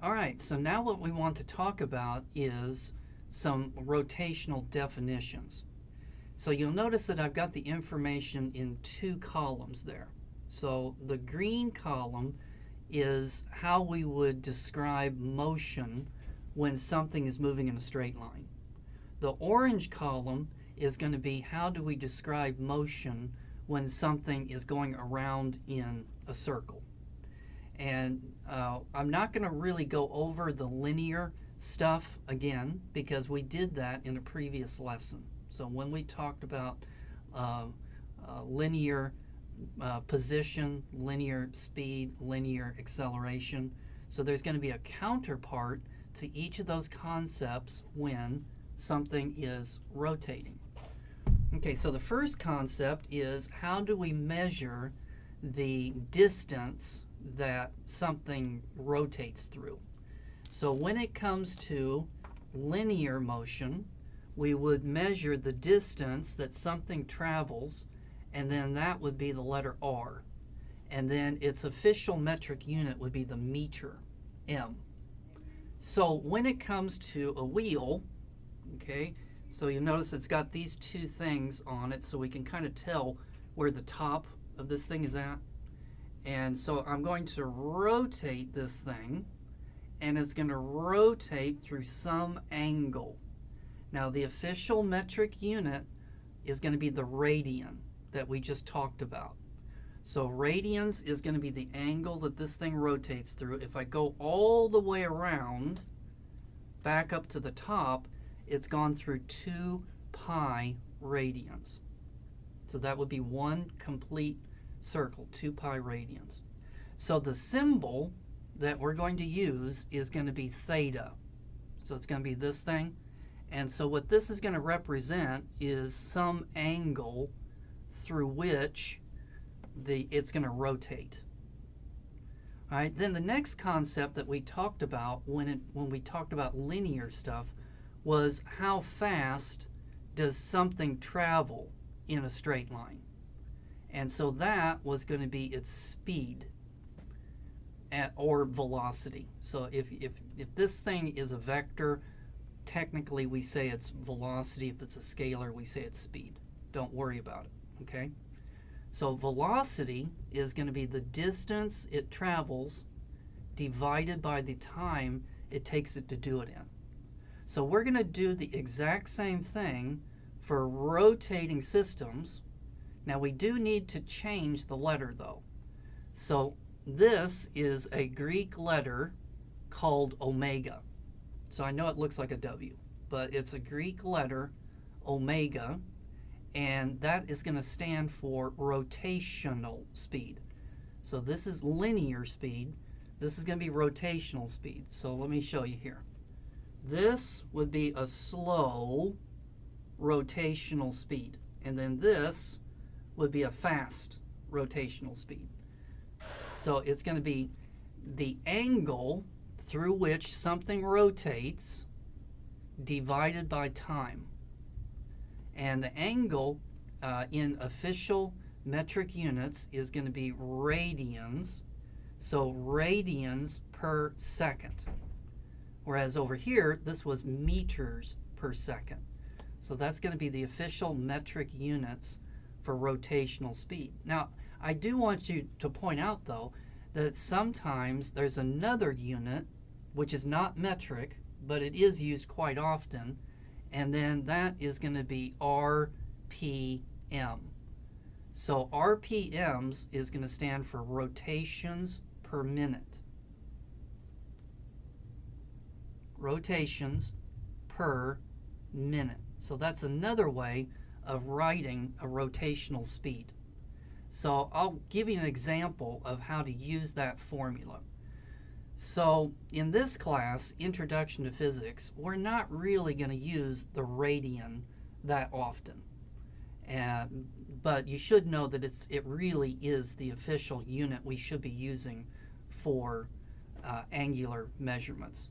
All right, so now what we want to talk about is some rotational definitions. So you'll notice that I've got the information in two columns there. So the green column is how we would describe motion when something is moving in a straight line. The orange column is going to be how do we describe motion when something is going around in a circle. And I'm not going to really go over the linear stuff again because we did that in a previous lesson. So when we talked about linear position, linear speed, linear acceleration, so there's going to be a counterpart to each of those concepts when something is rotating. Okay, so the first concept is how do we measure the distance that something rotates through? So when it comes to linear motion, we would measure the distance that something travels, and then that would be the letter R. And then its official metric unit would be the meter, M. So when it comes to a wheel, okay, so you notice it's got these two things on it so we can kind of tell where the top of this thing is at. And so I'm going to rotate this thing, and it's going to rotate through some angle. Now the official metric unit is going to be the radian that we just talked about. So radians is going to be the angle that this thing rotates through. If I go all the way around, back up to the top, it's gone through 2 pi radians. So that would be one complete circle, 2 pi radians. So the symbol that we're going to use is going to be theta. So it's going to be this thing. And so what this is going to represent is some angle through which it's going to rotate. All right, then the next concept that we talked about when we talked about linear stuff was how fast does something travel in a straight line. And so that was going to be its speed or velocity. So if this thing is a vector, technically we say it's velocity. If it's a scalar, we say it's speed. Don't worry about it, okay? So velocity is going to be the distance it travels divided by the time it takes it to do it in. So we're going to do the exact same thing for rotating systems. Now we do need to change the letter though. So this is a Greek letter called omega. So I know it looks like a W, but it's a Greek letter, omega, and that is going to stand for rotational speed. So this is linear speed. This is going to be rotational speed. So let me show you here. This would be a slow rotational speed, and then this would be a fast rotational speed. So it's going to be the angle through which something rotates divided by time. And the angle in official metric units is going to be radians. So radians per second. Whereas over here, this was meters per second. So that's going to be the official metric units for rotational speed. Now, I do want you to point out, though, that sometimes there's another unit, which is not metric, but it is used quite often, and then that is going to be RPM. So RPMs is going to stand for rotations per minute. Rotations per minute. So that's another way of writing a rotational speed. So I'll give you an example of how to use that formula. So in this class, Introduction to Physics, we're not really going to use the radian that often. But you should know that it really is the official unit we should be using for angular measurements.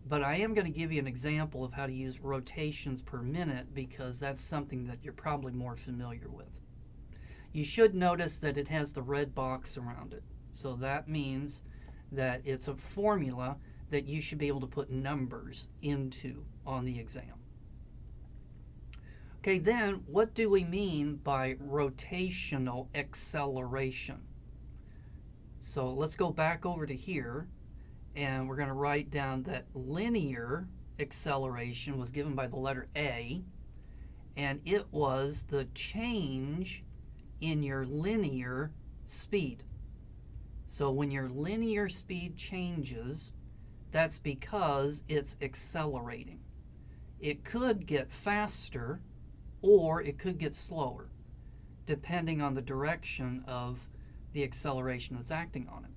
But I am going to give you an example of how to use rotations per minute because that's something that you're probably more familiar with. You should notice that it has the red box around it. So that means that it's a formula that you should be able to put numbers into on the exam. Okay, then what do we mean by rotational acceleration? So let's go back over to here, and we're going to write down that linear acceleration was given by the letter A, and it was the change in your linear speed. So when your linear speed changes, that's because it's accelerating. It could get faster or it could get slower, depending on the direction of the acceleration that's acting on it.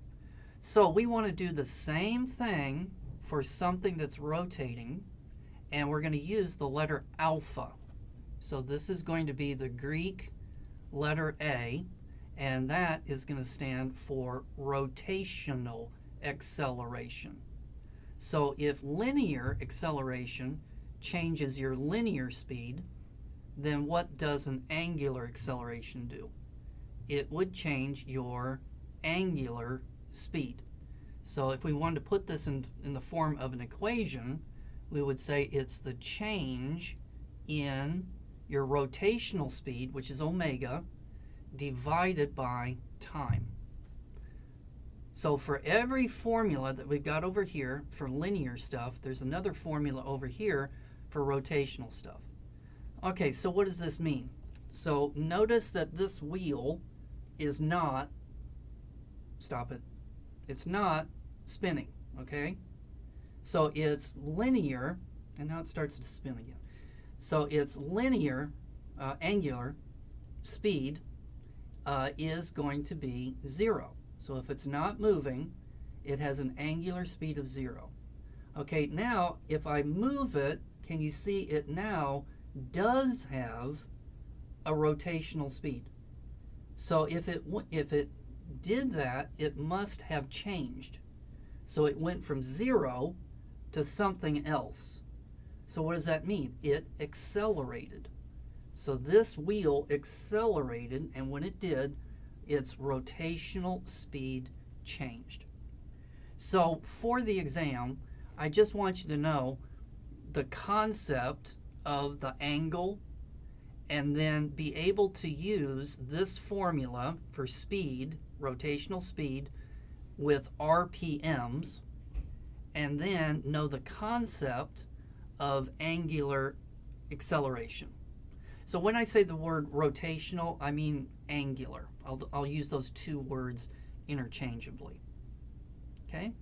So we want to do the same thing for something that's rotating, and we're going to use the letter alpha. So this is going to be the Greek letter A, and that is going to stand for rotational acceleration. So if linear acceleration changes your linear speed, then what does an angular acceleration do? It would change your angular speed. So if we wanted to put this in the form of an equation, we would say it's the change in your rotational speed, which is omega, divided by time. So for every formula that we've got over here for linear stuff, there's another formula over here for rotational stuff. Okay, so what does this mean? So notice that this wheel is not, stop it, it's not spinning, okay? So it's linear, and now it starts to spin again. So its linear, angular speed is going to be 0. So if it's not moving, it has an angular speed of 0. Okay, now if I move it, can you see it now does have a rotational speed? So if it did that, it must have changed. So it went from 0 to something else. So what does that mean? It accelerated. So this wheel accelerated, and when it did, its rotational speed changed. So for the exam, I just want you to know the concept of the angle, and then be able to use this formula for speed, rotational speed, with RPMs, and then know the concept of angular acceleration. So when I say the word rotational, I mean angular. I'll use those two words interchangeably. Okay?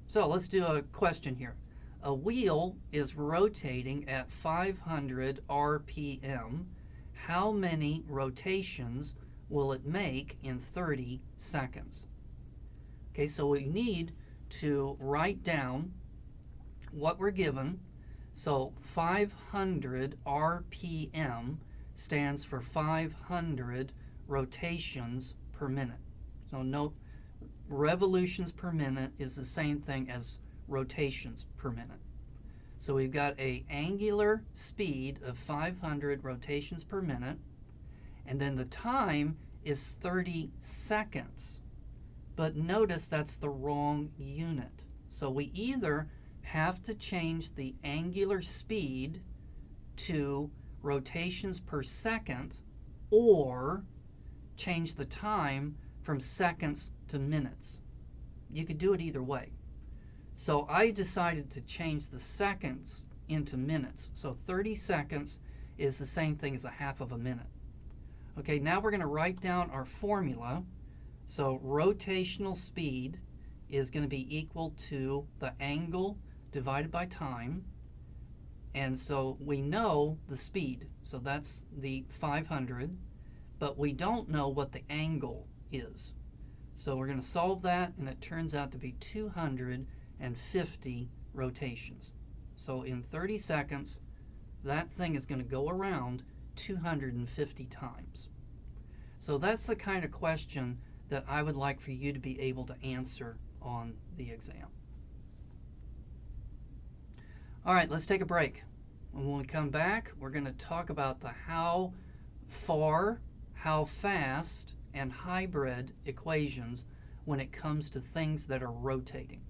So let's do a question here. A wheel is rotating at 500 RPM. How many rotations will it make in 30 seconds? Okay, so we need to write down what we're given. So 500 RPM stands for 500 rotations per minute. So note, revolutions per minute is the same thing as rotations per minute. So we've got an angular speed of 500 rotations per minute, and then the time is 30 seconds. But notice that's the wrong unit. So we either have to change the angular speed to rotations per second, or change the time from seconds to minutes. You could do it either way. So I decided to change the seconds into minutes. So 30 seconds is the same thing as a half of a minute. Okay, now we're going to write down our formula. So rotational speed is going to be equal to the angle divided by time. And so we know the speed. So that's the 500, but we don't know what the angle is. So we're going to solve that, and it turns out to be 250 rotations. So in 30 seconds, that thing is going to go around 250 times. So that's the kind of question that I would like for you to be able to answer on the exam. All right, let's take a break. And when we come back, we're going to talk about the how far, how fast, and hybrid equations when it comes to things that are rotating.